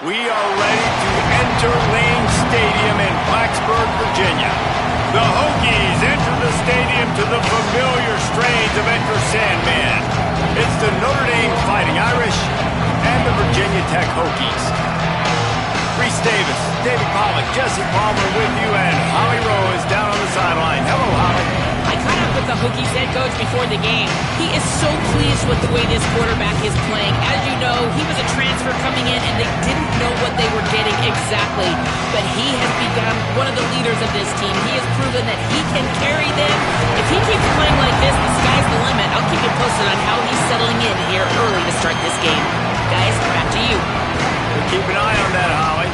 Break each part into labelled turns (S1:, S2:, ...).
S1: We are ready to enter Lane Stadium in Blacksburg, Virginia. The Hokies enter the stadium to the familiar strains of Enter Sandman. It's the Notre Dame Fighting Irish and the Virginia Tech Hokies. Reese Davis, David Pollack, Jesse Palmer with you, and Holly Rowe is down on the sideline. Hello, Holly.
S2: I caught up with the Hokies head coach before the game. He is so pleased with the way this quarterback is playing. As you know, he was a transfer coming in, and they didn't know what they were getting exactly. But he has become one of the leaders of this team. He has proven that he can carry them. If he keeps playing like this, the sky's the limit. I'll keep you posted on how he's settling in here early to start this game. Guys, back to you.
S1: We'll keep an eye on that, Holly.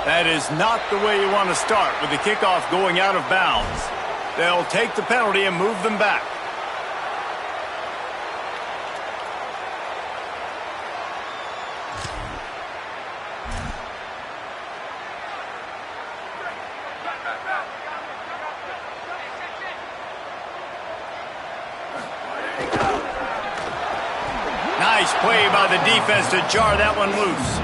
S1: That is not the way you want to start with the kickoff going out of bounds. They'll take the penalty and move them back. Nice play by the defense to jar that one loose.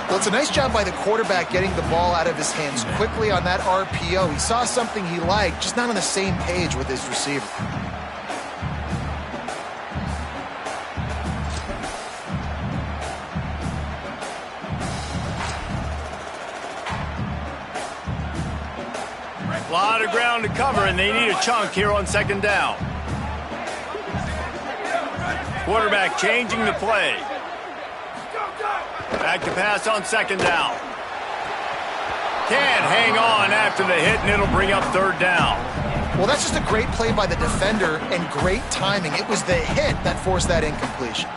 S3: Well, it's a nice job by the quarterback getting the ball out of his hands quickly on that RPO. He saw something he liked, just not on the same page with his receiver.
S1: A lot of ground to cover, and they need a chunk here on second down. Quarterback changing the play. Back to pass on second down. Can't hang on after the hit, and it'll bring up third down.
S3: Well, that's just a great play by the defender and great timing. It was the hit that forced that incompletion.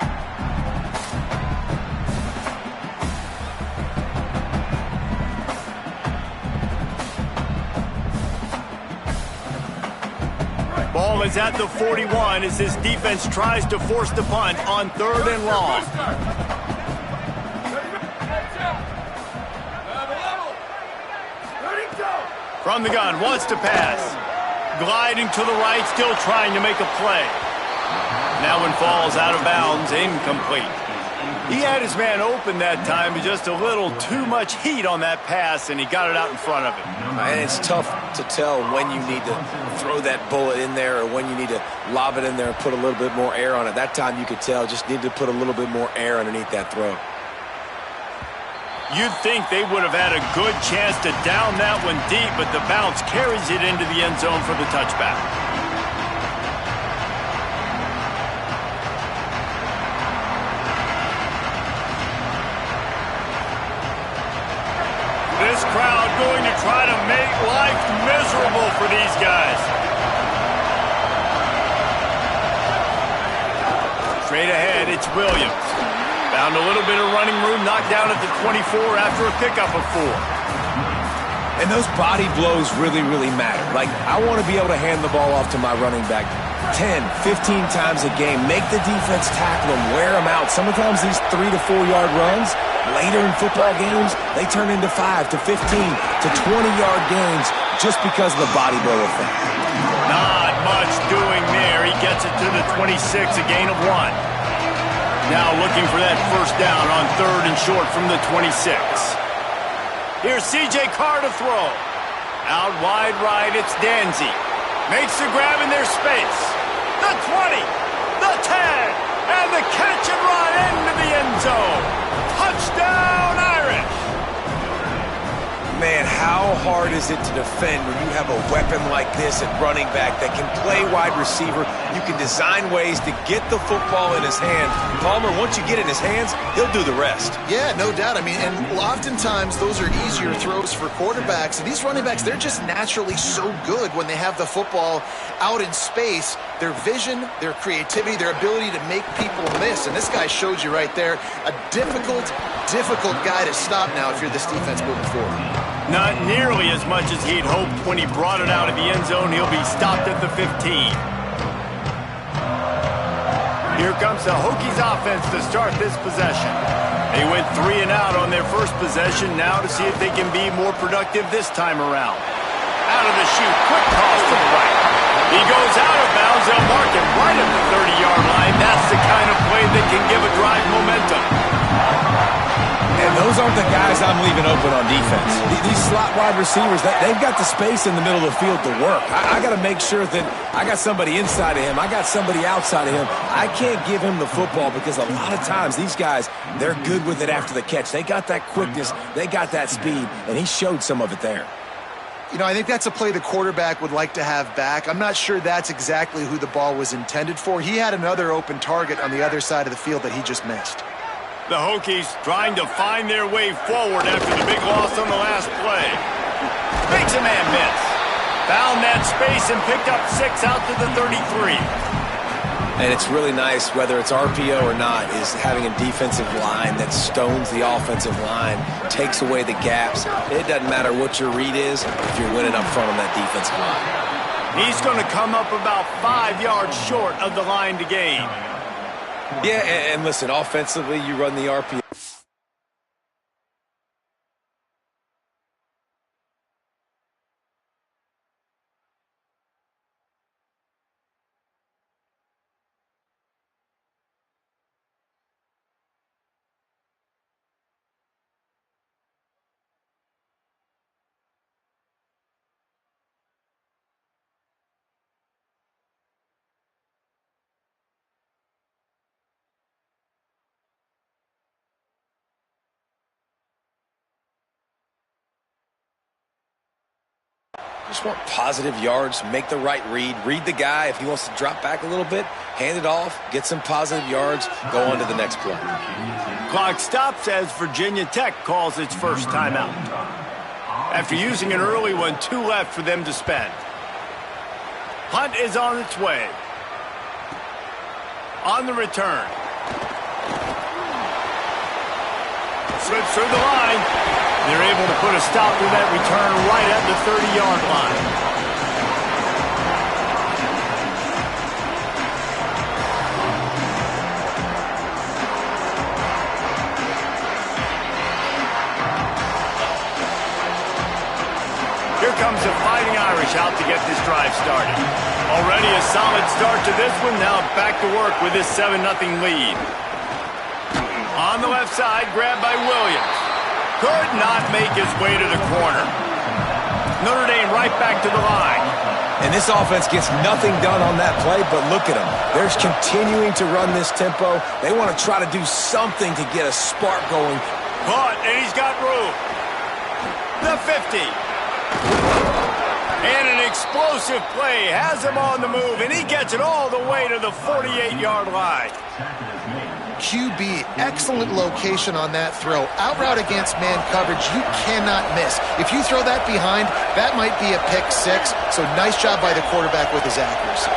S1: Ball is at the 41 as this defense tries to force the punt on third and long. From the gun, wants to pass. Gliding to the right, still trying to make a play. That one falls out of bounds, incomplete. He had his man open that time, but just a little too much heat on that pass, and he got it out in front of him.
S4: And it's tough to tell when you need to throw that bullet in there or when you need to lob it in there and put a little bit more air on it. That time you could tell, just need to put a little bit more air underneath that throw.
S1: You'd think they would have had a good chance to down that one deep, but the bounce carries it into the end zone for the touchback. This crowd going to try to make life miserable for these guys. Straight ahead, it's Williams. Found a little bit of running room, knocked down at the 24 after a pickup of 4.
S4: And those body blows really, really matter. Like, I want to be able to hand the ball off to my running back 10, 15 times a game. Make the defense tackle them, wear them out. Sometimes these 3 to 4 yard runs, later in football games, they turn into 5 to 15 to 20-yard games just because of the body blow effect.
S1: Not much doing there. He gets it to the 26, a gain of 1. Now looking for that first down on third and short from the 26. Here's C.J. Carr to throw. Out wide right, it's Danzy. Makes the grab in their space. The 20, the 10, and the catch and run into the
S4: hard is it to defend when you have a weapon like this at running back that can play wide receiver? You can design ways to get the football in his hand. Palmer, once you get it in his hands, he'll do the rest.
S3: Yeah, no doubt. I mean, and oftentimes those are easier throws for quarterbacks. And these running backs, they're just naturally so good when they have the football out in space. Their vision, their creativity, their ability to make people miss. And this guy showed you right there, a difficult guy to stop now if you're this defense moving forward.
S1: Not nearly as much as he'd hoped when he brought it out of the end zone. He'll be stopped at the 15. Here comes the Hokies offense to start this possession. They went 3 and out on their first possession, now to see if they can be more productive this time around. Out of the chute, quick toss to the right. He goes out of bounds. They'll mark him right at the 30-yard line. That's the kind of play that can give a drive momentum.
S4: And those aren't the guys I'm leaving open on defense. These slot wide receivers, they've got the space in the middle of the field to work. I got to make sure that I got somebody inside of him. I got somebody outside of him. I can't give him the football because a lot of times these guys, they're good with it after the catch. They got that quickness. They got that speed, and he showed some of it there.
S3: You know, I think that's a play the quarterback would like to have back. I'm not sure that's exactly who the ball was intended for. He had another open target on the other side of the field that he just missed.
S1: The Hokies trying to find their way forward after the big loss on the last play. Makes a man miss. Found that space and picked up 6 out to the 33.
S4: And it's really nice, whether it's RPO or not, is having a defensive line that stones the offensive line, takes away the gaps. It doesn't matter what your read is if you're winning up front on that defensive line.
S1: He's going to come up about 5 yards short of the line to gain.
S4: Yeah, and listen, offensively, you run the RPO. Just want positive yards, make the right read the guy. If he wants to drop back a little bit, hand it off, get some positive yards, go on to the next play.
S1: Clock stops as Virginia Tech calls its first timeout. After using an early one, 2 left for them to spend. Hunt is on its way. On the return. Slips through the line. They're able to put a stop to that return right at the 30-yard line. Here comes the Fighting Irish out to get this drive started. Already a solid start to this one. Now back to work with this 7-0 lead. On the left side, grabbed by Williams. Could not make his way to the corner. Notre Dame right back to the line.
S4: And this offense gets nothing done on that play, but look at them. They're continuing to run this tempo. They want to try to do something to get a spark going.
S1: Caught, and he's got room. The 50. And an explosive play has him on the move, and he gets it all the way to the 48-yard line.
S3: QB, excellent location on that throw. Out route against man coverage, you cannot miss. If you throw that behind, that might be a pick 6. So nice job by the quarterback with his accuracy.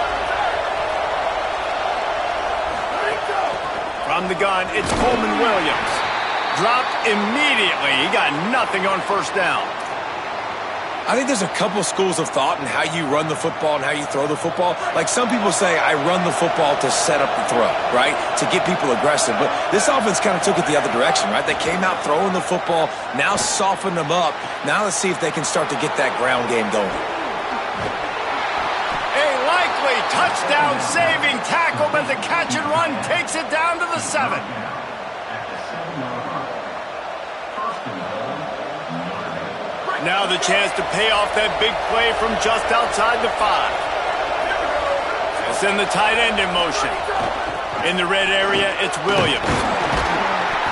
S1: From the gun, it's Coleman Williams. Dropped immediately. He got nothing on first down.
S4: I think there's a couple schools of thought in how you run the football and how you throw the football. Like some people say, I run the football to set up the throw, right? To get people aggressive. But this offense kind of took it the other direction, right? They came out throwing the football, now softened them up. Now let's see if they can start to get that ground game going.
S1: A likely touchdown-saving tackle, but the catch and run takes it down to the 7. Now the chance to pay off that big play from just outside the 5. They'll send the tight end in motion. In the red area, it's Williams.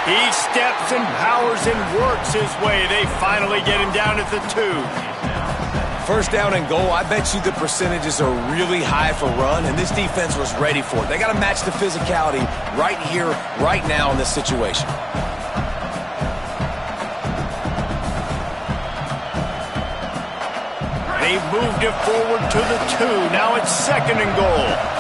S1: He steps and powers and works his way. They finally get him down at the 2.
S4: First down and goal, I bet you the percentages are really high for run, and this defense was ready for it. They got to match the physicality right here, right now in this situation.
S1: They've moved it forward to the 2. Now it's 2nd and goal.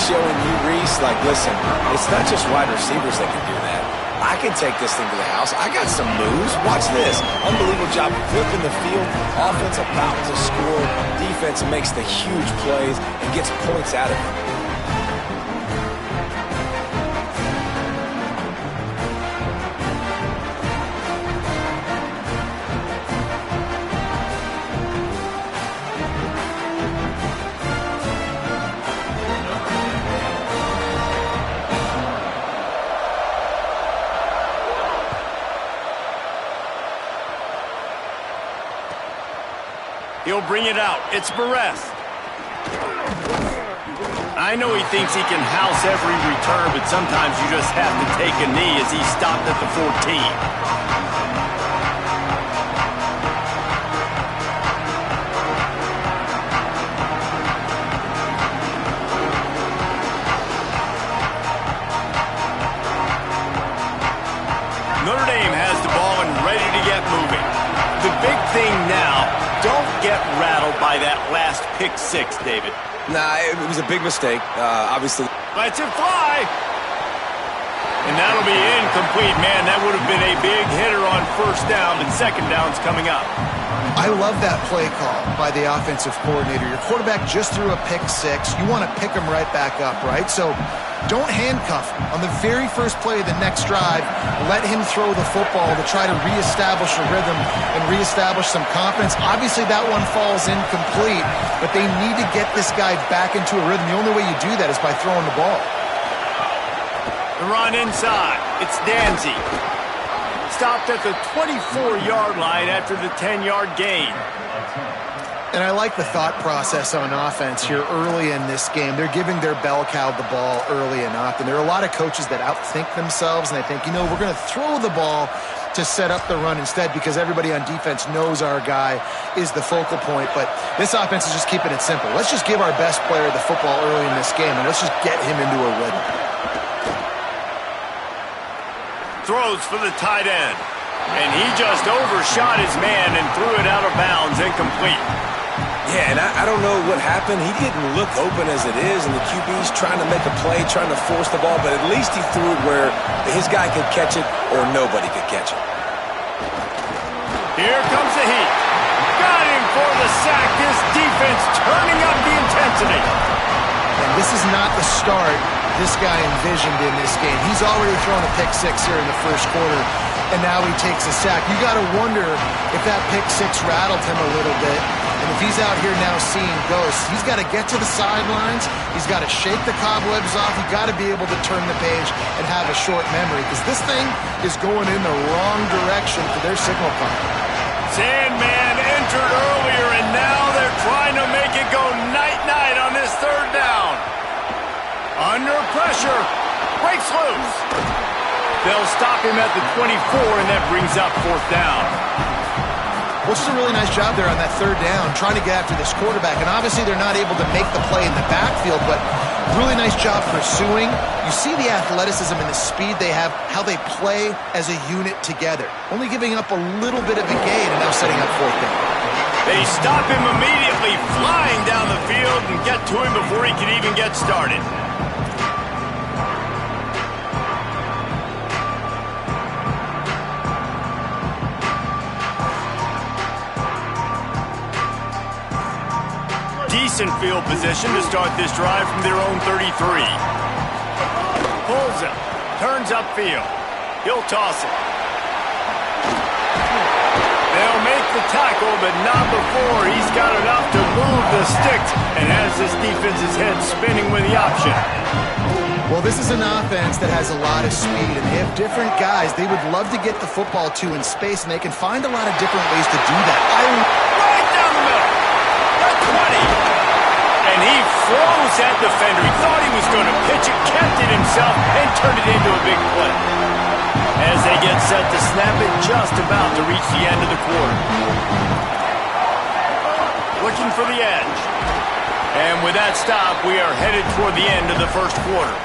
S4: Showing you, Reese, like, listen, it's not just wide receivers that can do that. I can take this thing to the house. I got some moves. Watch this. Unbelievable job flipping the field. Offense about to score. Defense makes the huge plays and gets points out of it.
S1: He'll bring it out. It's Barres. I know he thinks he can house every return, but sometimes you just have to take a knee as he stopped at the 14. Notre Dame has the ball and ready to get moving. The big thing now, don't get rattled by that last pick 6, David.
S4: Nah, it was a big mistake, obviously.
S1: Lets it fly. And that'll be incomplete. Man, that would have been a big hitter on first down, and second down's coming up.
S3: I love that play call by the offensive coordinator. Your quarterback just threw a pick 6. You want to pick him right back up, right? So don't handcuff him. On the very first play of the next drive, let him throw the football to try to reestablish a rhythm and reestablish some confidence. Obviously, that one falls incomplete, but they need to get this guy back into a rhythm. The only way you do that is by throwing the ball.
S1: The run inside. It's Danzy. Stopped at the 24-yard line after the 10-yard gain.
S3: And I like the thought process on offense here early in this game. They're giving their bell cow the ball early and often. There are a lot of coaches that outthink themselves, and they think, you know, we're going to throw the ball to set up the run instead because everybody on defense knows our guy is the focal point. But this offense is just keeping it simple. Let's just give our best player the football early in this game, and let's just get him into a rhythm.
S1: Throws for the tight end. And he just overshot his man and threw it out of bounds, incomplete.
S4: Yeah, and I don't know what happened. He didn't look open as it is, and the QB's trying to make a play, trying to force the ball, but at least he threw it where his guy could catch it or nobody could catch it.
S1: Here comes the heat. Got him for the sack. This defense turning up the intensity.
S3: And this is not the start this guy envisioned in this game. He's already thrown a pick 6 here in the first quarter, and now he takes a sack. You got to wonder if that pick 6 rattled him a little bit. And if he's out here now seeing ghosts, he's got to get to the sidelines. He's got to shake the cobwebs off. He's got to be able to turn the page and have a short memory because this thing is going in the wrong direction for their signal pump.
S1: Sandman entered earlier, and now they're trying to make it go night-night on this third down. Under pressure, breaks loose. They'll stop him at the 24, and that brings up fourth down.
S3: Which is a really nice job there on that third down, trying to get after this quarterback. And obviously they're not able to make the play in the backfield, but really nice job pursuing. You see the athleticism and the speed they have, how they play as a unit together. Only giving up a little bit of a gain and now setting up fourth down.
S1: They stop him immediately, flying down the field and get to him before he can even get started. Decent field position to start this drive from their own 33. Pulls it, turns upfield. He'll toss it. They'll make the tackle, but not before he's got enough to move the sticks and has this defense's head spinning with the option.
S3: Well, this is an offense that has a lot of speed, and they have different guys they would love to get the football to in space, and they can find a lot of different ways to do that.
S1: Right down the middle. The 20. And he froze that defender. He thought he was going to pitch it, kept it himself, and turned it into a big play. As they get set to snap it, just about to reach the end of the quarter. Looking for the edge. And with that stop, we are headed toward the end of the first quarter.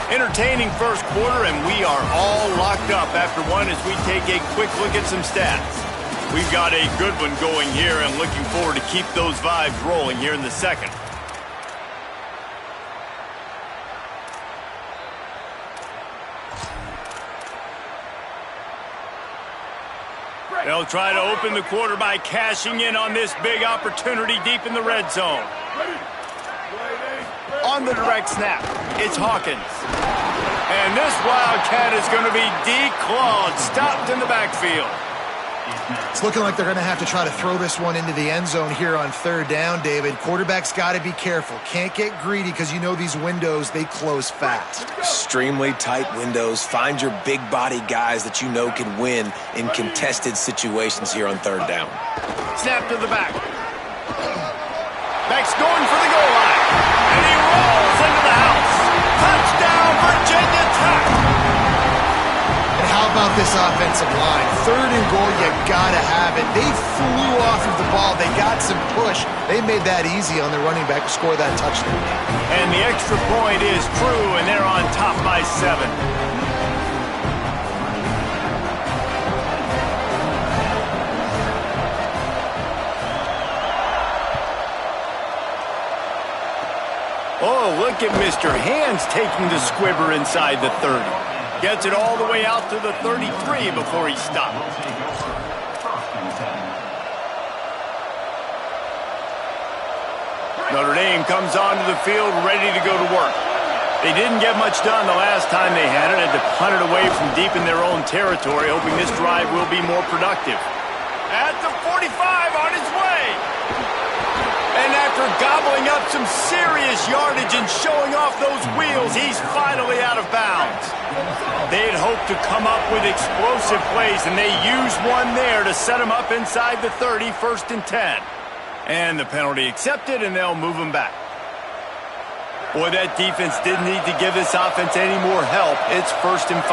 S1: Entertaining first quarter, and we are all locked up after one as we take a quick look at some stats. We've got a good one going here and looking forward to keep those vibes rolling here in the second. They'll try to open the quarter by cashing in on this big opportunity deep in the red zone. On the direct snap, it's Hawkins. And this Wildcat is going to be declawed, stopped in the backfield.
S3: It's looking like they're going to have to try to throw this one into the end zone here on third down, David. Quarterback's got to be careful. Can't get greedy because you know these windows, they close fast.
S4: Extremely tight windows. Find your big body guys that you know can win in contested situations here on third down.
S1: Snap to the back. Back's going for the goal line. And he rolls into the house. Touchdown, Virginia Tech.
S3: And how about this offensive line? Third and goal, you gotta have it. They flew off of the ball. They got some push. They made that easy on their running back to score that touchdown.
S1: And the extra point is true, and they're on top by 7. Oh, look at Mr. Hands taking the squibber inside the 30. Gets it all the way out to the 33 before he stops. Notre Dame comes onto the field ready to go to work. They didn't get much done the last time they had it. Had to punt it away from deep in their own territory, hoping this drive will be more productive. At the 45 on his way. And after gobbling up some serious yardage and showing off those wheels, he's finally out of bounds. They had hoped to come up with explosive plays, and they used one there to set him up inside the 30, 1st and 10. And the penalty accepted, and they'll move him back. Boy, that defense didn't need to give this offense any more help. It's 1st and 5.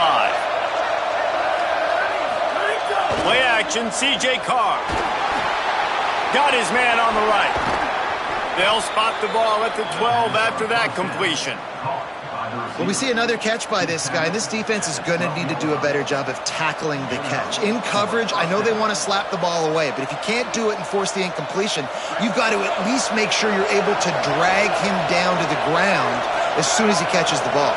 S1: Play action, C.J. Carr. Got his man on the right. They'll spot the ball at the 12 after that completion.
S3: Well, we see another catch by this guy. This defense is going to need to do a better job of tackling the catch. In coverage, I know they want to slap the ball away, but if you can't do it and force the incompletion, you've got to at least make sure you're able to drag him down to the ground as soon as he catches the ball.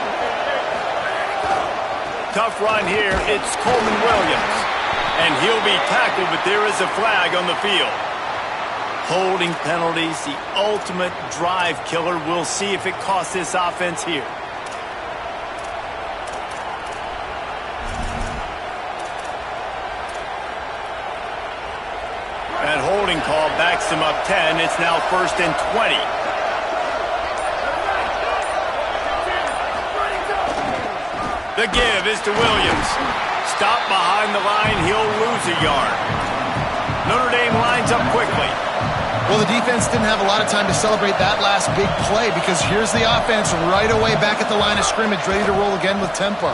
S1: Tough run here. It's Coleman Williams. And he'll be tackled, but there is a flag on the field. Holding penalties, the ultimate drive killer. We'll see if it costs this offense here. That holding call backs him up 10. It's now 1st and 20. The give is to Williams. Stop behind the line. He'll lose a yard. Notre Dame lines up quickly.
S3: Well, the defense didn't have a lot of time to celebrate that last big play because here's the offense right away back at the line of scrimmage, ready to roll again with tempo.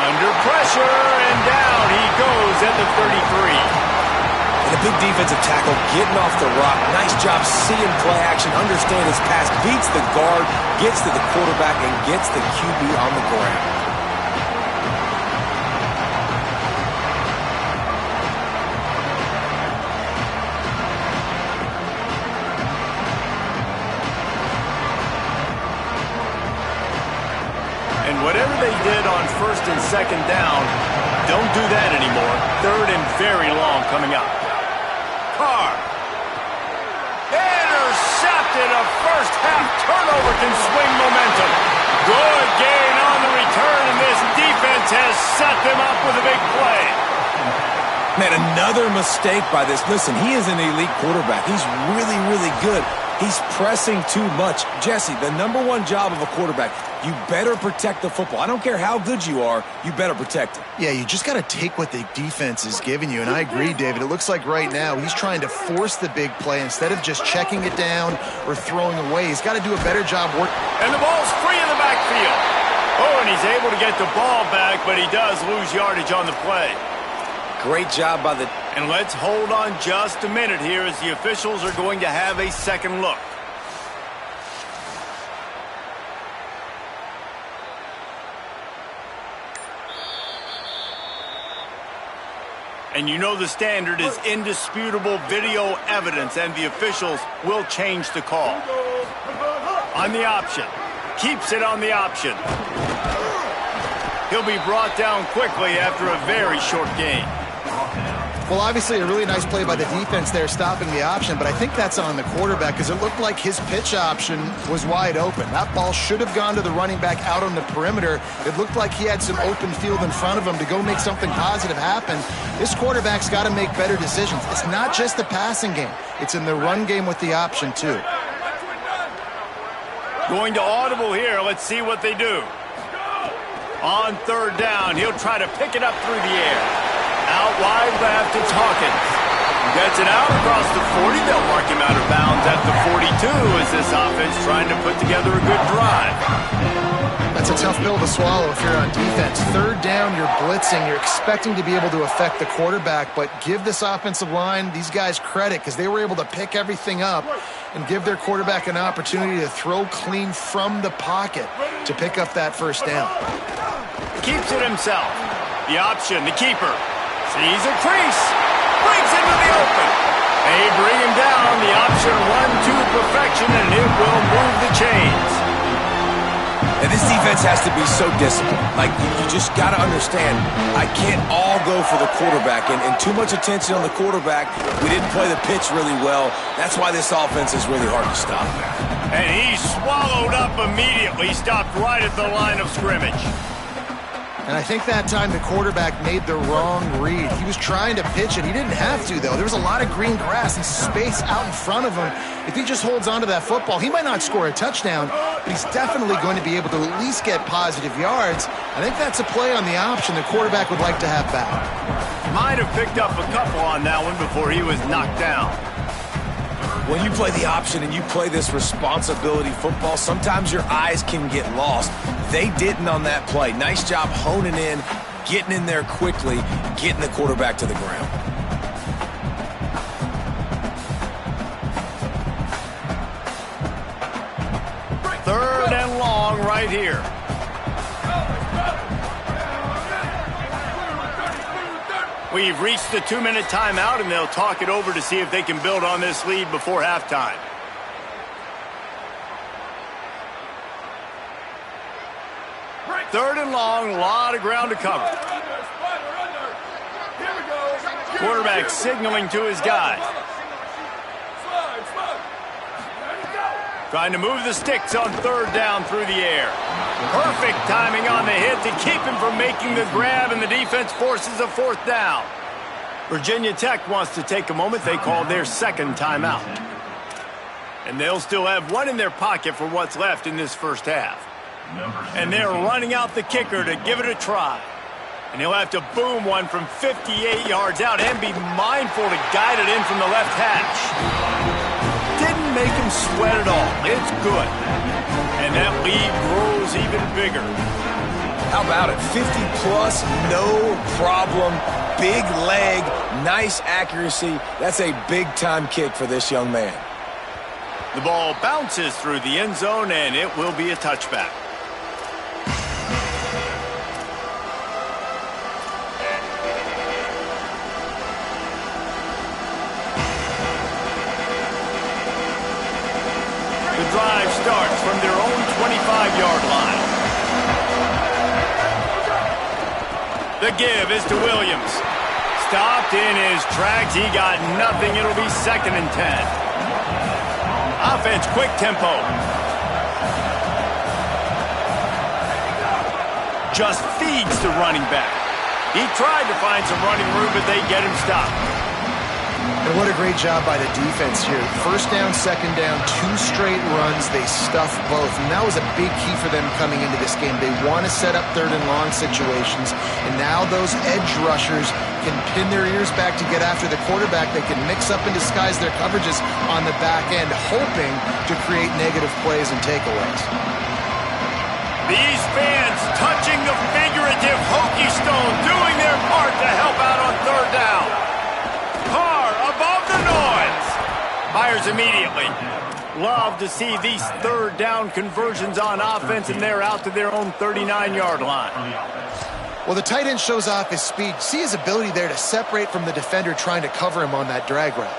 S1: Under pressure, and down he goes at the 33.
S4: And a big defensive tackle getting off the rock. Nice job seeing play action, understand his pass, beats the guard, gets to the quarterback, and gets the QB on the ground.
S1: Whatever they did on 1st and 2nd down, don't do that anymore. 3rd and very long coming up. Carr. Intercepted. A first-half turnover can swing momentum. Good gain on the return, and this defense has set them up with a big play.
S4: Man, another mistake by this. Listen, he is an elite quarterback. He's really, really good. He's pressing too much. Jesse, the #1 job of a quarterback, you better protect the football. I don't care how good you are, you better protect it.
S3: Yeah, you just got to take what the defense is giving you, and I agree, David. It looks like right now he's trying to force the big play instead of just checking it down or throwing away. He's got to do a better job working.
S1: And the ball's free in the backfield. Oh, and he's able to get the ball back, but he does lose yardage on the play.
S4: Great job by the...
S1: And let's hold on just a minute here as the officials are going to have a second look. And you know the standard is indisputable video evidence, and the officials will change the call. On the option. Keeps it on the option. He'll be brought down quickly after a very short gain.
S3: Well, obviously a really nice play by the defense there stopping the option, but I think that's on the quarterback because it looked like his pitch option was wide open. That ball should have gone to the running back out on the perimeter. It looked like he had some open field in front of him to go make something positive happen. This quarterback's got to make better decisions. It's not just the passing game. It's in the run game with the option, too.
S1: Going to audible here. Let's see what they do. On third down, he'll try to pick it up through the air. Out wide left, it's Hawkins. Gets it out across the 40. They'll mark him out of bounds at the 42 as this offense trying to put together a good drive.
S3: That's a tough pill to swallow if you're on defense. Third down, you're blitzing. You're expecting to be able to affect the quarterback, but give this offensive line, these guys, credit because they were able to pick everything up and give their quarterback an opportunity to throw clean from the pocket to pick up that first down.
S1: Keeps it himself. The option, the keeper. Sees a crease. Brings into the open. They bring him down. The option run to perfection, and it will move the chains.
S4: And this defense has to be so disciplined. Like, you just got to understand, I can't all go for the quarterback. And too much attention on the quarterback. We didn't play the pitch really well. That's why this offense is really hard to stop.
S1: And he swallowed up immediately. Stopped right at the line of scrimmage.
S3: And I think that time the quarterback made the wrong read. He was trying to pitch it. He didn't have to, though. There was a lot of green grass and space out in front of him. If he just holds on to that football, he might not score a touchdown, but he's definitely going to be able to at least get positive yards. I think that's a play on the option the quarterback would like to have back.
S1: Might have picked up a couple on that one before he was knocked down.
S4: When you play the option and you play this responsibility football, sometimes your eyes can get lost. They didn't on that play. Nice job honing in, getting in there quickly, getting the quarterback to the ground.
S1: Third and long right here. We've reached the 2-minute timeout, and they'll talk it over to see if they can build on this lead before halftime. Third and long, a lot of ground to cover. Quarterback signaling to his guys. Trying to move the sticks on third down through the air. Perfect timing on the hit to keep him from making the grab, and the defense forces a fourth down. Virginia Tech wants to take a moment. They called their second timeout. And they'll still have one in their pocket for what's left in this first half. And they're running out the kicker to give it a try. And he'll have to boom one from 58 yards out and be mindful to guide it in from the left hash. Didn't make him sweat at all. It's good. And that lead grows even bigger.
S4: How about it? 50-plus, no problem. Big leg, nice accuracy. That's a big-time kick for this young man.
S1: The ball bounces through the end zone, and it will be a touchback. The drive starts from their own 25-yard line. The give is to Williams. stopped in his tracks. He got nothing. It'll be 2nd and 10. Offense, quick tempo. Just feeds the running back. He tried to find some running room, but they get him stopped.
S3: And what a great job by the defense here. 1st down, 2nd down, 2 straight runs. They stuffed both. And that was a big key for them coming into this game. They want to set up 3rd and long situations. And now those edge rushers can pin their ears back to get after the quarterback. They can mix up and disguise their coverages on the back end, hoping to create negative plays and takeaways.
S1: These fans touching the figurative Hokie stone, doing their part to help out on 3rd down. Carr above the noise. Fires immediately. Love to see these 3rd down conversions on offense, and they're out to their own 39-yard line.
S3: Well, the tight end shows off his speed. See his ability there to separate from the defender trying to cover him on that drag route.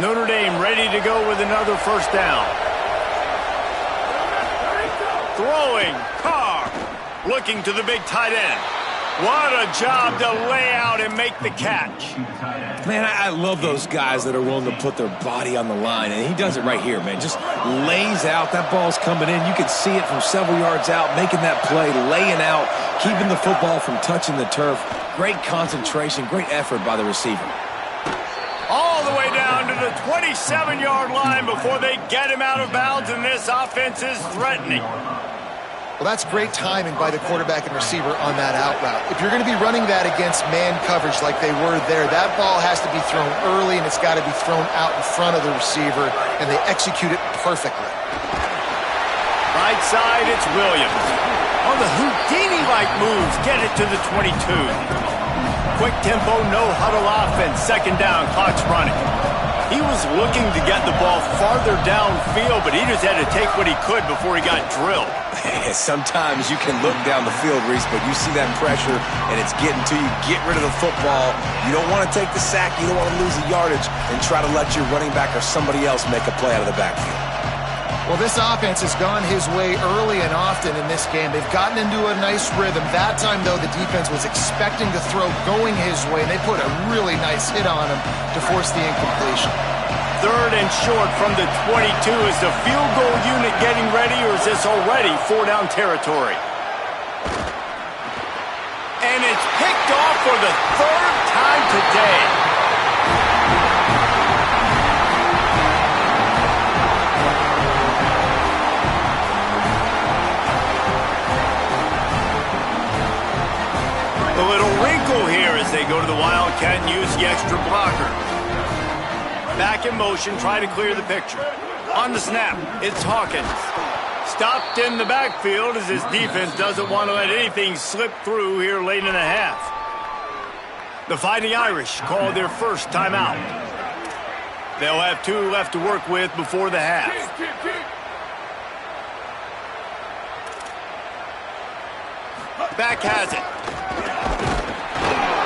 S1: Notre Dame ready to go with another 1st down. Throwing, Carr, looking to the big tight end. What a job to lay out and make the catch.
S4: Man, I love those guys that are willing to put their body on the line, and he does it right here, man. Just lays out. That ball's coming in. You can see it from several yards out, making that play, laying out, keeping the football from touching the turf. Great concentration, great effort by the receiver.
S1: All the way down to the 27-yard line before they get him out of bounds, and this offense is threatening.
S3: Well, that's great timing by the quarterback and receiver on that out route. If you're going to be running that against man coverage like they were there, that ball has to be thrown early, and it's got to be thrown out in front of the receiver, and they execute it perfectly.
S1: Right side, it's Williams. On the Houdini-like moves, get it to the 22. Quick tempo, no huddle offense. 2nd down, clock's running. He was looking to get the ball farther downfield, but he just had to take what he could before he got drilled.
S4: Sometimes you can look down the field, Reese, but you see that pressure, and it's getting to you. Get rid of the football. You don't want to take the sack. You don't want to lose the yardage, and try to let your running back or somebody else make a play out of the backfield.
S3: Well, this offense has gone his way early and often in this game. They've gotten into a nice rhythm. That time, though, the defense was expecting to throw going his way, and they put a really nice hit on him to force the incompletion.
S1: 3rd and short from the 22. Is the field goal unit getting ready, or is this already 4-down territory? And it's picked off for the 3rd time today. A little wrinkle here as they go to the Wildcat and use the extra blocker. Back in motion, try to clear the picture. On the snap, it's Hawkins. Stopped in the backfield as his defense doesn't want to let anything slip through here late in the half. The Fighting Irish call their 1st timeout. They'll have 2 left to work with before the half. Back has it.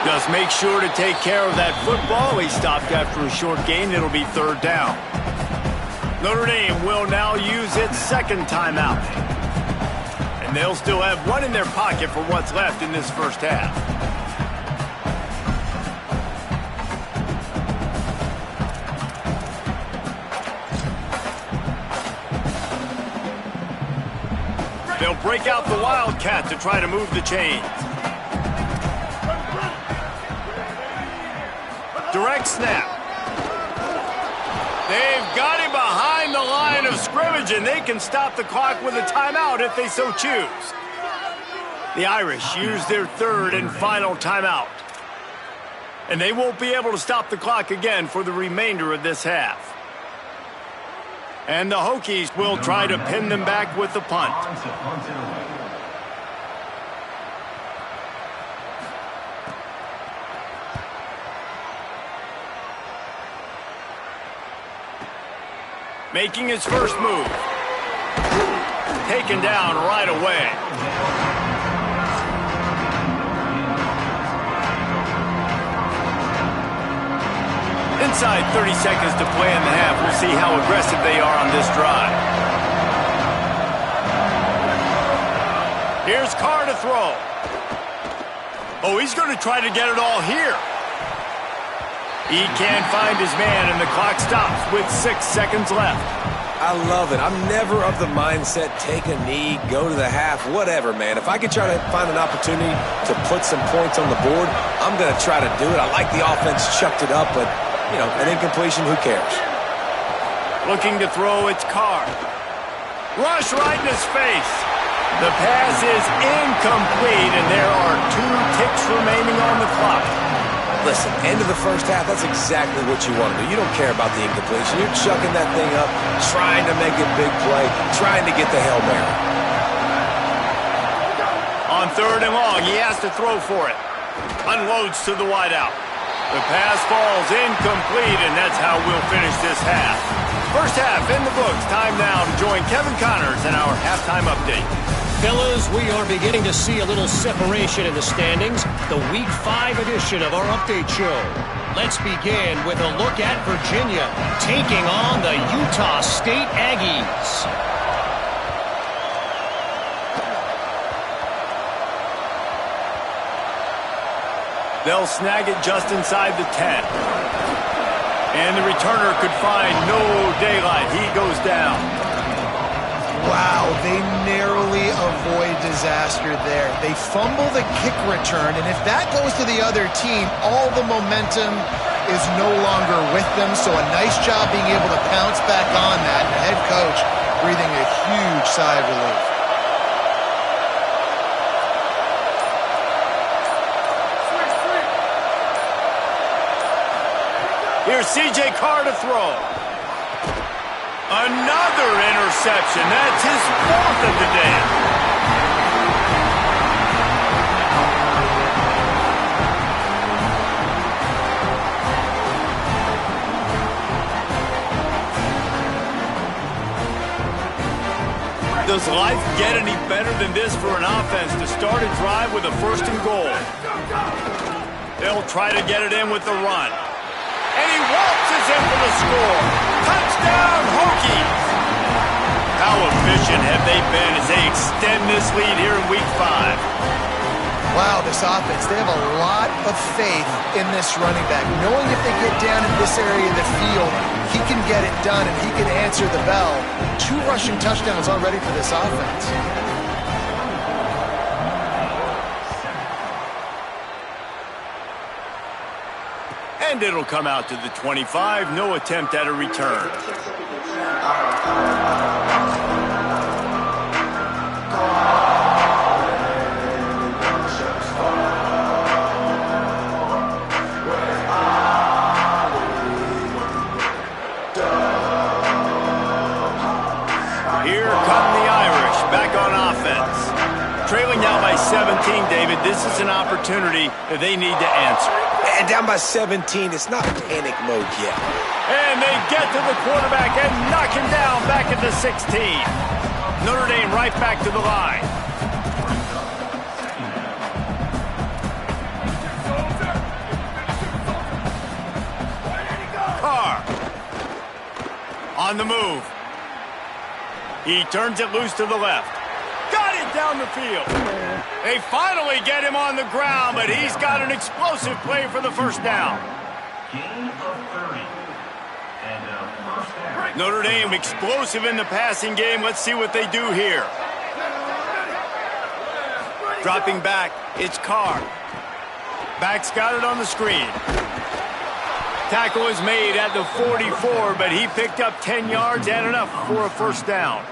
S1: Just make sure to take care of that football. He stopped after a short gain. It'll be 3rd down. Notre Dame will now use its 2nd timeout. And they'll still have 1 in their pocket for what's left in this 1st half. They'll break out the Wildcat to try to move the chains. Direct snap. They've got him behind the line of scrimmage, and they can stop the clock with a timeout if they so choose. The Irish use their 3rd and final timeout. And they won't be able to stop the clock again for the remainder of this half. And the Hokies will try to pin them back with the punt. Making his first move. Taken down right away. Inside 30 seconds to play in the half. We'll see how aggressive they are on this drive. Here's Carr to throw. Oh, he's going to try to get it all here. He can't find his man, and the clock stops with 6 seconds left.
S4: I love it. I'm never of the mindset, take a knee, go to the half, whatever, man. If I can try to find an opportunity to put some points on the board, I'm going to try to do it. I like the offense chucked it up, but, you know, an incompletion, who cares?
S1: Looking to throw, it's Carr. Rush right in his face. The pass is incomplete, and there are 2 ticks remaining on the clock.
S4: Listen, end of the first half, that's exactly what you want to do. You don't care about the incompletion. You're chucking that thing up, trying to make a big play, trying to get the Hail Mary.
S1: On 3rd and long, he has to throw for it. Unloads to the wideout. The pass falls incomplete, and that's how we'll finish this half. First half in the books. Time now to join Kevin Connors in our halftime update.
S5: Fellas, we are beginning to see a little separation in the standings. The Week 5 edition of our update show. Let's begin with a look at Virginia taking on the Utah State Aggies.
S1: They'll snag it just inside the 10. And the returner could find no daylight. He goes down.
S3: Wow, they narrowly avoid disaster there. They fumble the kick return, and if that goes to the other team, all the momentum is no longer with them. So a nice job being able to pounce back on that. The head coach breathing a huge sigh of relief.
S1: Here's C.J. Carr to throw. Another interception. That's his 4th of the day. Does life get any better than this for an offense to start a drive with a 1st and goal? They'll try to get it in with the run. And he waltzes in for the score. Touchdown, Hokies! How efficient have they been as they extend this lead here in Week 5?
S3: Wow, this offense, they have a lot of faith in this running back. Knowing if they get down in this area of the field, he can get it done and he can answer the bell. 2 rushing touchdowns already for this offense.
S1: And it'll come out to the 25. No attempt at a return. Here come the Irish back on offense. Trailing now by 17, David. This is an opportunity that they need to answer.
S4: And down by 17, it's not panic mode yet.
S1: And they get to the quarterback and knock him down back at the 16. Notre Dame right back to the line. Carr on the move. He turns it loose to the left. Got it down the field. They finally get him on the ground, but he's got an explosive play for the 1st down. Notre Dame explosive in the passing game. Let's see what they do here. Dropping back, it's Carr. Back's got it on the screen. Tackle is made at the 44, but he picked up 10 yards and enough for a 1st down.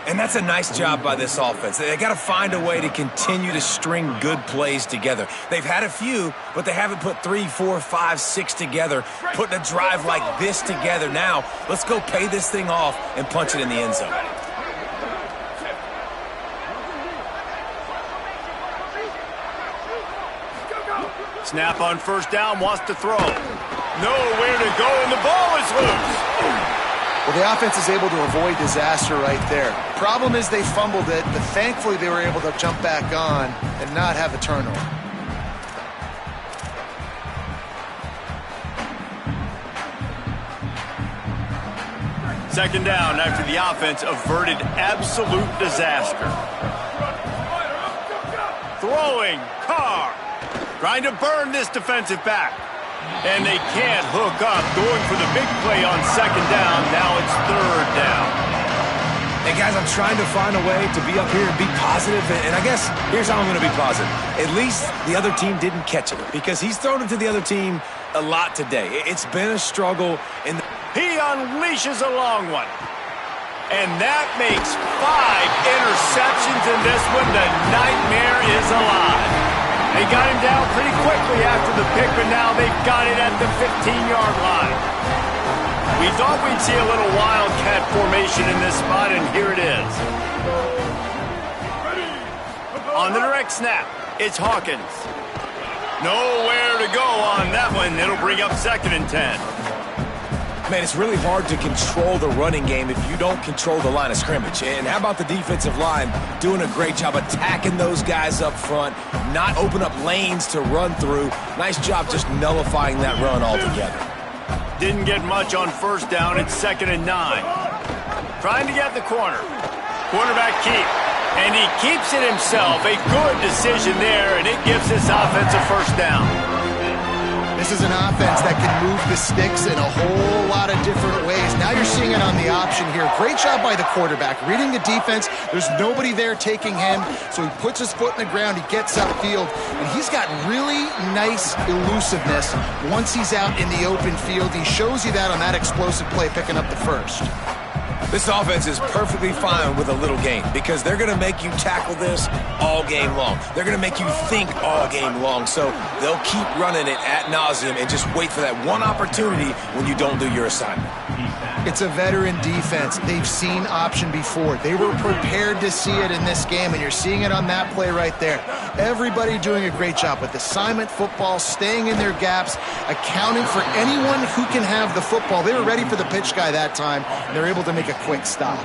S4: And that's a nice job by this offense. They got to find a way to continue to string good plays together. They've had a few, but they haven't put 3, 4, 5, 6 together, putting a drive like this together. Now, let's go pay this thing off and punch it in the end zone.
S1: Snap on 1st down, wants to throw. Nowhere to go, and the ball is loose.
S3: Well, the offense is able to avoid disaster right there. Problem is they fumbled it, but thankfully they were able to jump back on and not have a turnover.
S1: Second down after the offense averted absolute disaster. Throwing, Carr. Trying to burn this defensive back. And they can't hook up. Going for the big play on second down. Now it's third down.
S4: Hey, guys, I'm trying to find a way to be up here and be positive, and I guess here's how I'm going to be positive. At least the other team didn't catch it, because he's thrown it to the other team a lot today. It's been a struggle.
S1: He unleashes a long one. And that makes 5 interceptions in this one. The nightmare is alive. They got him down pretty quickly after the pick, but now they've got it at the 15-yard line. We thought we'd see a little wildcat formation in this spot, and here it is. On the direct snap, it's Hawkins. Nowhere to go on that one. It'll bring up 2nd and 10.
S4: Man, it's really hard to control the running game if you don't control the line of scrimmage. And how about the defensive line doing a great job attacking those guys up front, not open up lanes to run through. Nice job just nullifying that run altogether.
S1: Didn't get much on first down. It's 2nd and 9. Trying to get the corner. Quarterback keep. And he keeps it himself. A good decision there, and it gives this offense a first down.
S3: This is an offense that can move the sticks in a whole lot of different ways. Now you're seeing it on the option here. Great job by the quarterback. Reading the defense, there's nobody there taking him, so he puts his foot in the ground, he gets upfield, and he's got really nice elusiveness once he's out in the open field. He shows you that on that explosive play, picking up the first.
S4: This offense is perfectly fine with a little game because they're going to make you tackle this all game long. They're going to make you think all game long. So they'll keep running it ad nauseum and just wait for that one opportunity when you don't do your assignment.
S3: It's a veteran defense. They've seen option before. They were prepared to see it in this game, and you're seeing it on that play right there. Everybody doing a great job with assignment football, staying in their gaps, accounting for anyone who can have the football. They were ready for the pitch guy that time, and they're able to make a quick stop.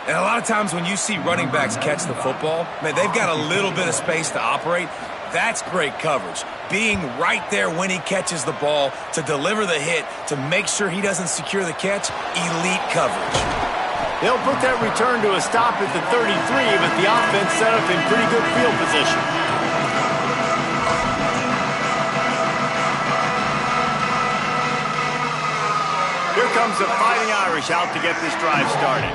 S4: And a lot of times when you see running backs catch the football, man, they've got a little bit of space to operate. That's great coverage. Being right there when he catches the ball to deliver the hit, to make sure he doesn't secure the catch, elite coverage.
S1: They'll put that return to a stop at the 33, but the offense set up in pretty good field position. Here comes the Fighting Irish out to get this drive started.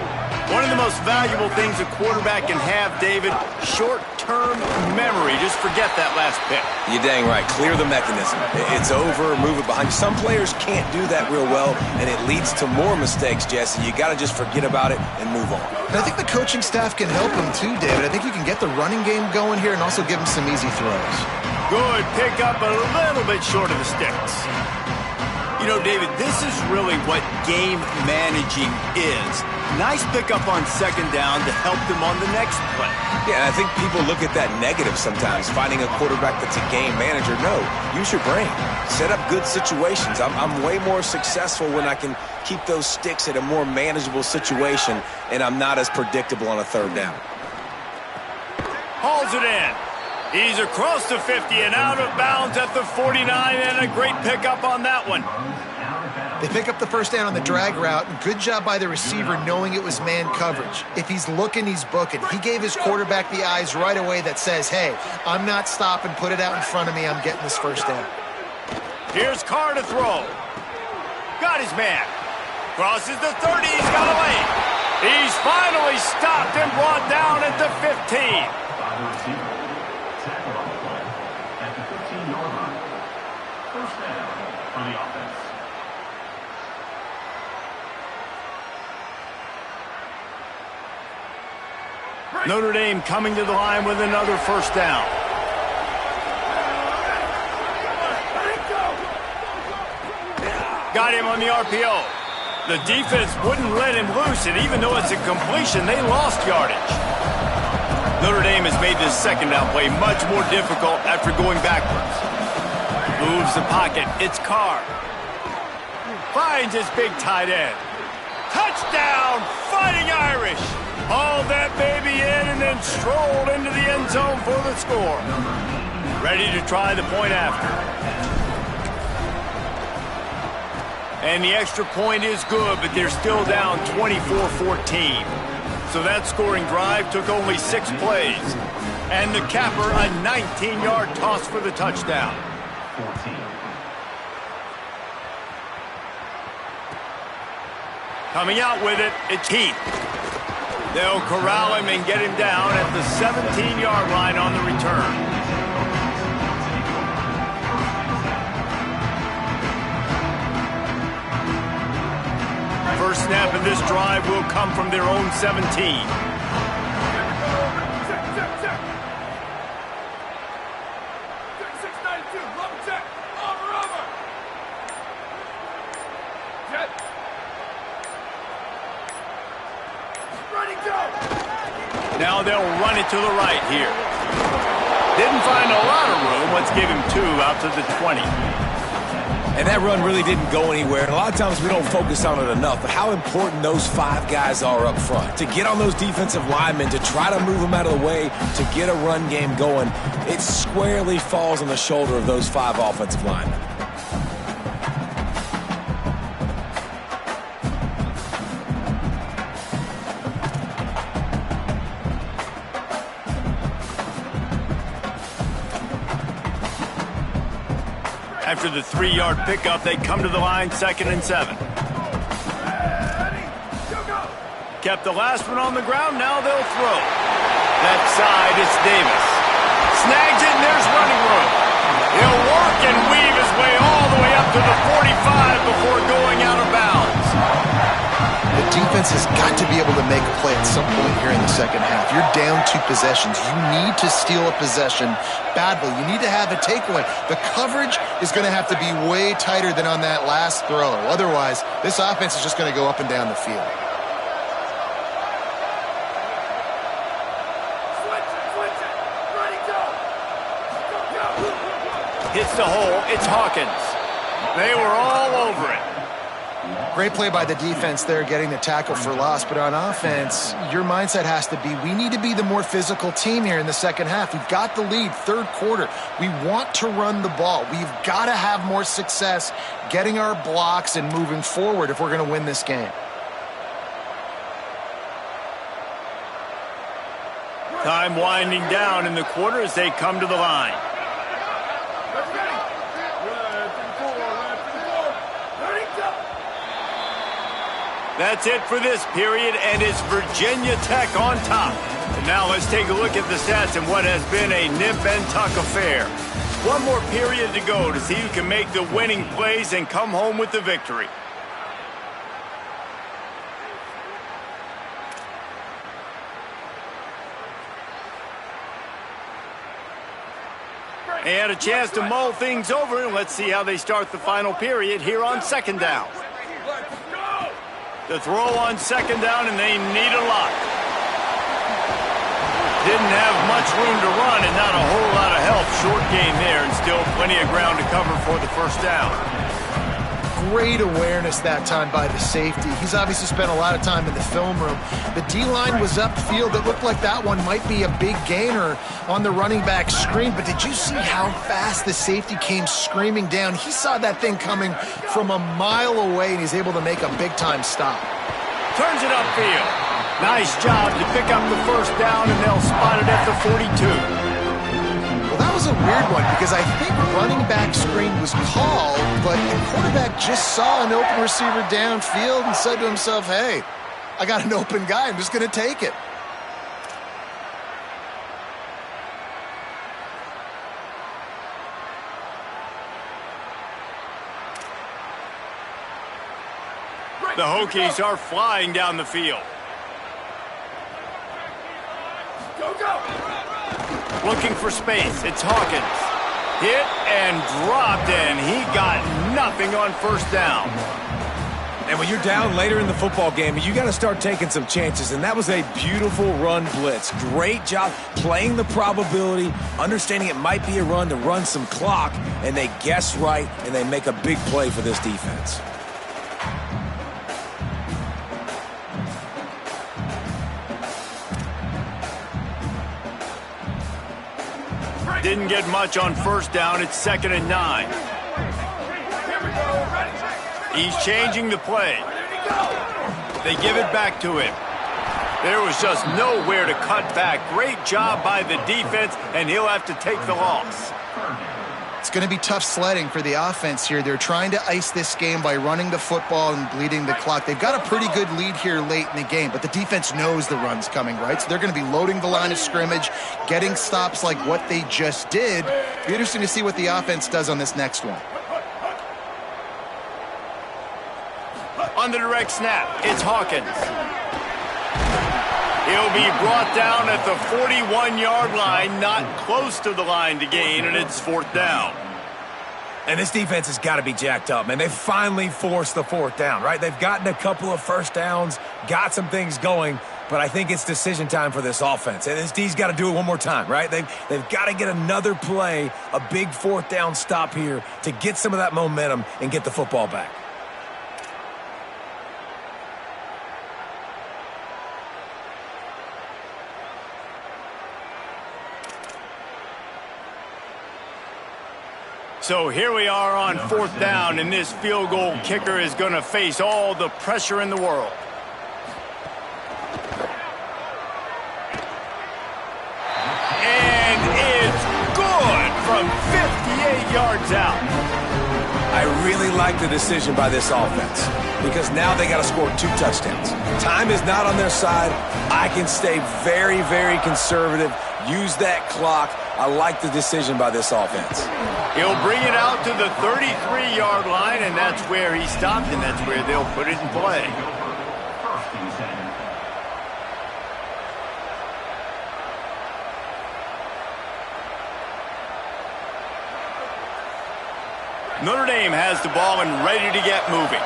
S1: One of the most valuable things a quarterback can have, David, short-term memory. Just forget that last pick.
S4: You're dang right. Clear the mechanism. It's over, move it behind you. Some players can't do that real well, and it leads to more mistakes, Jesse. You got to just forget about it and move on.
S3: And I think the coaching staff can help him too, David. I think you can get the running game going here and also give him some easy throws.
S1: Good pick up, a little bit short of the sticks. You know, David, this is really what game managing is. Nice pickup on second down to help them on the next play.
S4: Yeah, I think people look at that negative sometimes, finding a quarterback that's a game manager. No, use your brain. Set up good situations. I'm way more successful when I can keep those sticks at a more manageable situation, and I'm not as predictable on a third down.
S1: Hauls it in. He's across the 50 and out of bounds at the 49, and a great pickup on that one.
S3: They pick up the first down on the drag route. Good job by the receiver knowing it was man coverage. If he's looking, he's booking. He gave his quarterback the eyes right away that says, hey, I'm not stopping. Put it out in front of me. I'm getting this first down.
S1: Here's Carr to throw. Got his man. Crosses the 30. He's got a lane. He's finally stopped and brought down at the 15. Notre Dame coming to the line with another first down. Got him on the RPO. The defense wouldn't let him loose, and even though it's a completion, they lost yardage. Notre Dame has made this second down play much more difficult after going backwards. Moves the pocket. It's Carr. Finds his big tight end. Touchdown, Fighting Irish. Hauled that baby in and then strolled into the end zone for the score. Ready to try the point after. And the extra point is good, but they're still down 24-14. So that scoring drive took only 6 plays. And the capper, a 19-yard toss for the touchdown.
S6: 14.
S1: Coming out with it, it's Heath. They'll corral him and get him down at the 17-yard line on the return. First snap of this drive will come from their own 17. Now they'll run it to the right here. Didn't find a lot of room. Let's give him 2 out to the 20.
S4: And that run really didn't go anywhere. And a lot of times we don't focus on it enough, but how important those 5 guys are up front. To get on those defensive linemen, to try to move them out of the way, to get a run game going, it squarely falls on the shoulder of those 5 offensive linemen.
S1: After the 3-yard pickup, they come to the line, 2nd and 7. Kept the last one on the ground, now they'll throw. That side, it's Davis. Snags it, and there's running room. He'll work and weave his way all the way up to the 45 before going out of bounds.
S3: The defense has got to be able to make a play at some point here in the second half. You're down 2 possessions. You need to steal a possession badly. You need to have a takeaway. The coverage is going to have to be way tighter than on that last throw. Otherwise, this offense is just going to go up and down the field.
S1: Hits the hole. It's Hawkins. They were all over it.
S3: Great play by the defense there, getting the tackle for loss. But on offense, your mindset has to be, we need to be the more physical team here in the second half. We've got the lead, 3rd quarter. We want to run the ball. We've got to have more success getting our blocks and moving forward if we're going to win this game.
S1: Time winding down in the quarter as they come to the line. That's it for this period, and it's Virginia Tech on top. And now let's take a look at the stats and what has been a nip and tuck affair. One more period to go to see who can make the winning plays and come home with the victory. And a chance to mull things over, and let's see how they start the final period here on 2nd down. The throw on 2nd down, and they need a lot. Didn't have much room to run and not a whole lot of help. Short game there, and still plenty of ground to cover for the 1st down.
S3: Great awareness that time by the safety. He's obviously spent a lot of time in the film room. The D-line was upfield. It looked like that one might be a big gainer on the running back screen, but did you see how fast the safety came screaming down? He saw that thing coming from a mile away, and he's able to make a big-time stop.
S1: Turns it upfield. Nice job to pick up the 1st down, and they'll spot it at the 42.
S3: That was a weird one because I think running back screen was called, but the quarterback just saw an open receiver downfield and said to himself, hey, I got an open guy. I'm just going to take it.
S1: The Hokies are flying down the field. Go, go! Looking for space. It's Hawkins. Hit and dropped, and he got nothing on 1st down.
S4: And when you're down later in the football game, you got to start taking some chances, and that was a beautiful run blitz. Great job playing the probability, understanding it might be a run to run some clock, and they guess right, and they make a big play for this defense.
S1: Didn't get much on 1st down. It's 2nd and 9. He's changing the play. They give it back to him. There was just nowhere to cut back. Great job by the defense, and he'll have to take the loss.
S3: It's going to be tough sledding for the offense here. They're trying to ice this game by running the football and bleeding the clock. They've got a pretty good lead here late in the game, but the defense knows the run's coming, right? So they're going to be loading the line of scrimmage, getting stops like what they just did. It'll be interesting to see what the offense does on this next one.
S1: On the direct snap, it's Hawkins. He'll be brought down at the 41-yard line, not close to the line to gain, and it's 4th down.
S4: And this defense has got to be jacked up, man. They finally forced the 4th down, right? They've gotten a couple of first downs, got some things going, but I think it's decision time for this offense. And this D's got to do it one more time, right? They've got to get another play, a big 4th down stop here to get some of that momentum and get the football back.
S1: So here we are on 4th down, and this field goal kicker is going to face all the pressure in the world. And it's good from 58 yards out.
S4: I really like the decision by this offense because now they got to score 2 touchdowns. Time is not on their side. I can stay very, very conservative, use that clock. I like the decision by this offense.
S1: He'll bring it out to the 33-yard line, and that's where he stopped, and that's where they'll put it in play. Notre Dame has the ball and ready to get moving.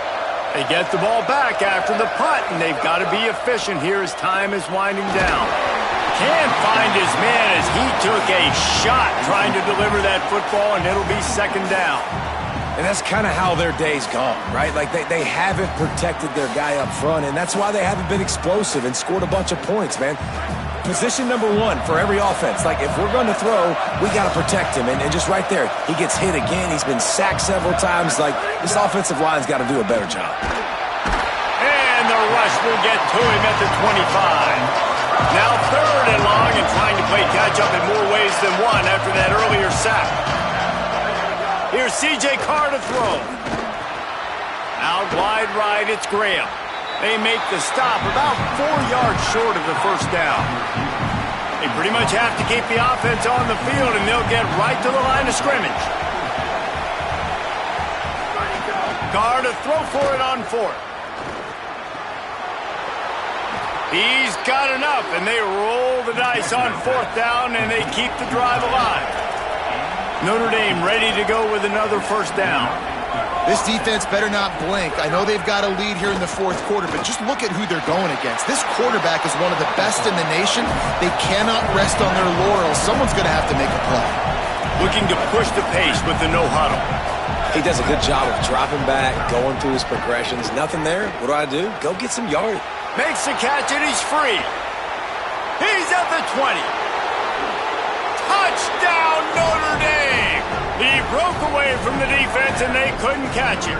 S1: They get the ball back after the punt, and they've got to be efficient here as time is winding down. Can't find his man as he took a shot trying to deliver that football, and it'll be 2nd down.
S4: And that's kind of how their day's gone, right? Like they haven't protected their guy up front, and that's why they haven't been explosive and scored a bunch of points, man. Position number 1 for every offense. Like, if we're going to throw, we got to protect him. And just right there, he gets hit again. He's been sacked several times. Like, this offensive line's got to do a better job.
S1: And the rush will get to him at the 25. Now 3rd and long and trying to play catch-up in more ways than one after that earlier sack. Here's C.J. Carr to throw. Out wide right, it's Graham. They make the stop about 4 yards short of the 1st down. They pretty much have to keep the offense on the field, and they'll get right to the line of scrimmage. Carr to throw for it on 4th. He's got enough, and they roll the dice on 4th down, and they keep the drive alive. Notre Dame ready to go with another 1st down.
S3: This defense better not blink. I know they've got a lead here in the 4th quarter, but just look at who they're going against. This quarterback is one of the best in the nation. They cannot rest on their laurels. Someone's going to have to make a play.
S1: Looking to push the pace with the no-huddle.
S4: He does a good job of dropping back, going through his progressions. Nothing there. What do? Go get some yardage.
S1: Makes the catch, and he's free. He's at the 20. Touchdown, Notre Dame! He broke away from the defense, and they couldn't catch him.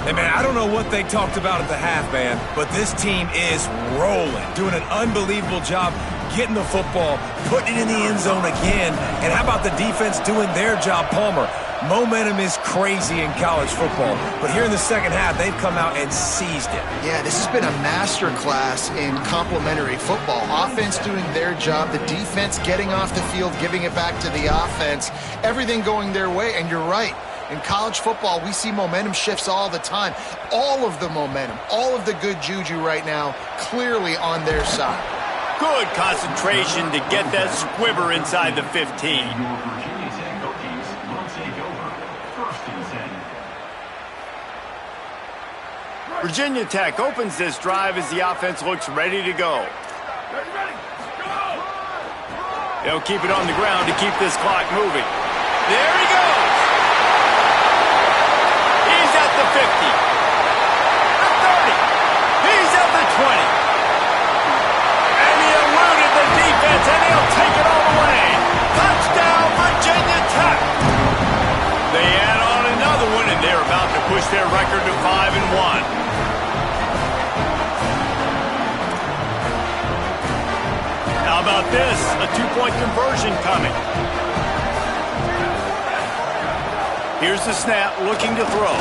S4: Hey, man, I don't know what they talked about at the half, man, but this team is rolling, doing an unbelievable job getting the football, putting it in the end zone again. And how about the defense doing their job, Palmer? Momentum is crazy in college football, but here in the second half, they've come out and seized it.
S3: Yeah, this has been a masterclass in complementary football. Offense doing their job, the defense getting off the field, giving it back to the offense, everything going their way, and you're right. In college football, we see momentum shifts all the time. All of the momentum, all of the good juju right now, clearly on their side.
S1: Good concentration to get that squibber inside the 15. Virginia Tech opens this drive as the offense looks ready to go. They'll keep it on the ground to keep this clock moving. There he goes. He's at the 50. The 30. He's at the 20. And he eluded the defense, and he'll take it all the way. Touchdown, Virginia Tech. They add on another one, and they're about to push their 5-1. How about this? A two-point conversion coming. Here's the snap, looking to throw.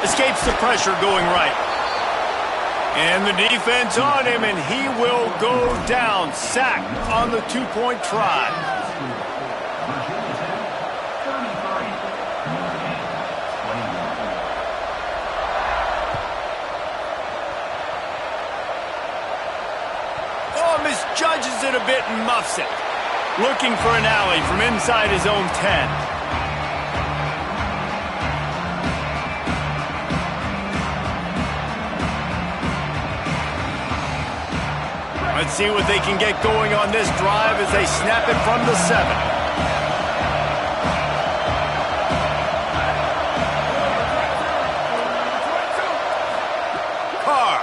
S1: Escapes the pressure going right. And the defense on him, and he will go down. Sacked on the two-point try. Oh, misjudges it a bit and muffs it. Looking for an alley from inside his own 10. Let's see what they can get going on this drive as they snap it from the 7. Carr.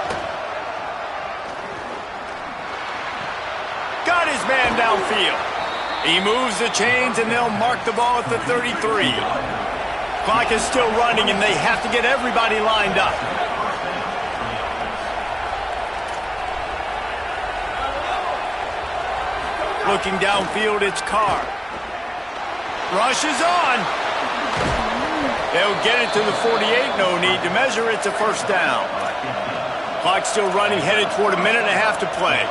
S1: Got his man downfield. He moves the chains and they'll mark the ball at the 33. Clock is still running and they have to get everybody lined up. Looking downfield, it's Carr. Rush is on. They'll get it to the 48. No need to measure. It's a first down. Clock still running, headed toward a minute and a half to play.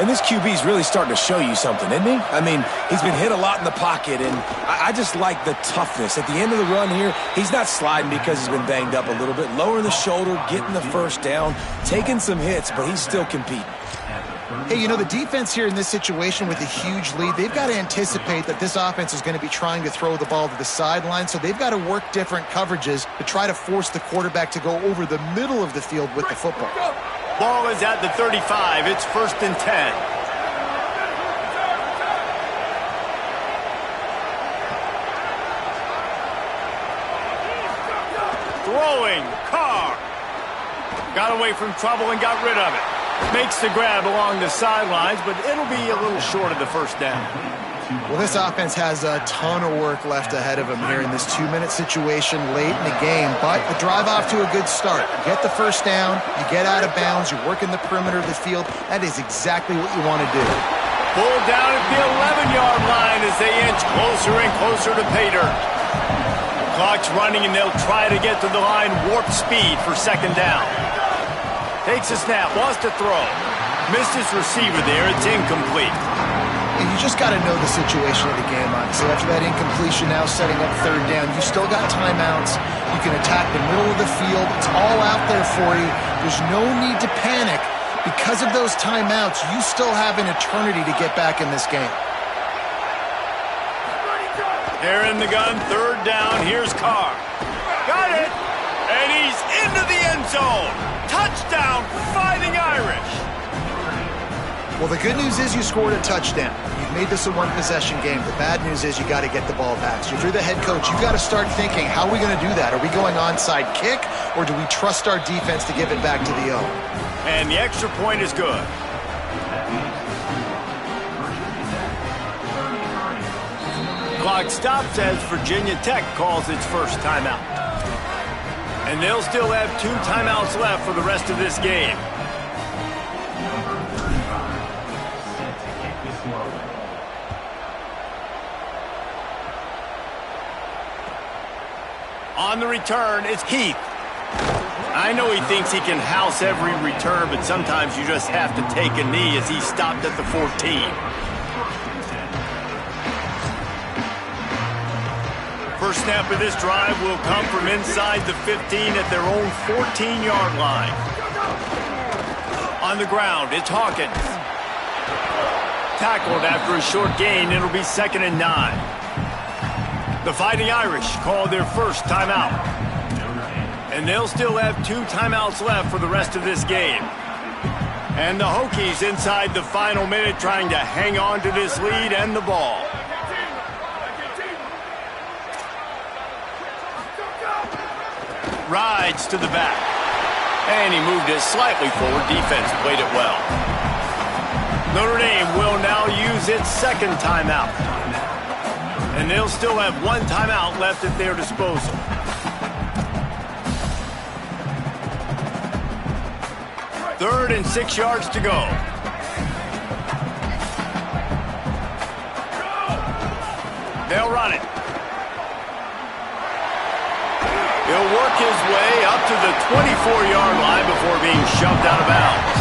S4: And this QB's really starting to show you something, isn't he? I mean, he's been hit a lot in the pocket, and I just like the toughness. At the end of the run here, he's not sliding because he's been banged up a little bit. Lowering the shoulder, getting the first down, taking some hits, but he's still competing.
S3: Hey, you know, the defense here in this situation with a huge lead, they've got to anticipate that this offense is going to be trying to throw the ball to the sideline, so they've got to work different coverages to try to force the quarterback to go over the middle of the field with the football.
S1: Ball is at the 35. It's 1st and 10. Throwing, Carr. Got away from trouble and got rid of it. Makes the grab along the sidelines, but it'll be a little short of the first down.
S3: Well, this offense has a ton of work left ahead of them here in this 2-minute situation late in the game, but the drive off to a good start. You get the first down, you get out of bounds, you're working the perimeter of the field. That is exactly what you want to do.
S1: Pulled down at the 11-yard line as they inch closer and closer to pay dirt. Clock's running, and they'll try to get to the line warp speed for second down. Takes a snap, wants to throw. Missed his receiver there. It's incomplete.
S3: And you just got to know the situation of the game, honestly. After that incompletion, now setting up third down, you still got timeouts. You can attack the middle of the field. It's all out there for you. There's no need to panic. Because of those timeouts, you still have an eternity to get back in this game.
S1: They're in the gun, third down. Here's Carr. Got it! And he's into the end zone. Touchdown, Fighting Irish.
S3: Well, the good news is you scored a touchdown. You've made this a one-possession game. The bad news is you got to get the ball back. So if you're the head coach, you've got to start thinking, how are we going to do that? Are we going onside kick, or do we trust our defense to give it back to the O?
S1: And the extra point is good. Clock stops as Virginia Tech calls its first timeout. And they'll still have 2 timeouts left for the rest of this game. On the return, it's Heath. I know he thinks he can house every return, but sometimes you just have to take a knee as he stopped at the 14. First snap of this drive will come from inside the 15 at their own 14-yard line. On the ground, it's Hawkins. Tackled after a short gain, it'll be 2nd and 9. The Fighting Irish called their first timeout. And they'll still have 2 timeouts left for the rest of this game. And the Hokies inside the final minute trying to hang on to this lead and the ball. Rides to the back. And he moved it slightly forward. Defense played it well. Notre Dame will now use its 2nd timeout. And they'll still have 1 timeout left at their disposal. 3rd and 6 yards to go. They'll run it. He'll work his way up to the 24-yard line before being shoved out of bounds.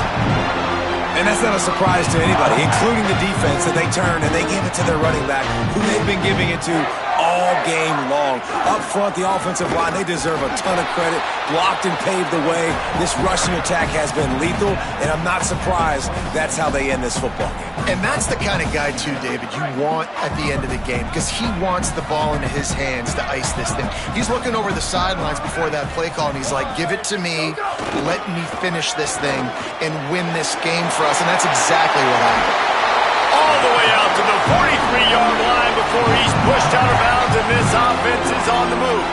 S4: And that's not a surprise to anybody, including the defense, that they turned and they gave it to their running back, who they've been giving it to all game long. Up front, the offensive line, they deserve a ton of credit. Blocked and paved the way. This rushing attack has been lethal, and I'm not surprised that's how they end this football game.
S3: And that's the kind of guy, too, David, you want at the end of the game, because he wants the ball into his hands to ice this thing. He's looking over the sidelines before that play call, and he's like, give it to me, let me finish this thing, and win this game for us, and that's exactly what happened.
S1: All the way out to the 43-yard line before he's pushed out of bounds, and this offense is on the move.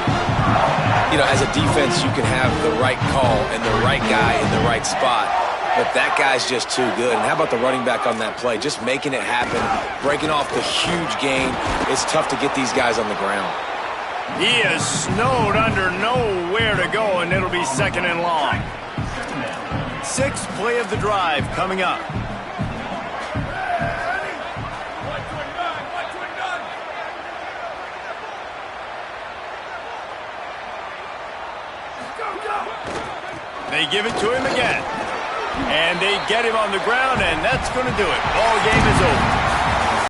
S4: You know, as a defense, you can have the right call and the right guy in the right spot, but that guy's just too good. And how about the running back on that play? Just making it happen, breaking off the huge gain. It's tough to get these guys on the ground.
S1: He is snowed under, nowhere to go, and it'll be 2nd and long. 6th play of the drive coming up. They give it to him again. And they get him on the ground, and that's going to do it. Ball game is over.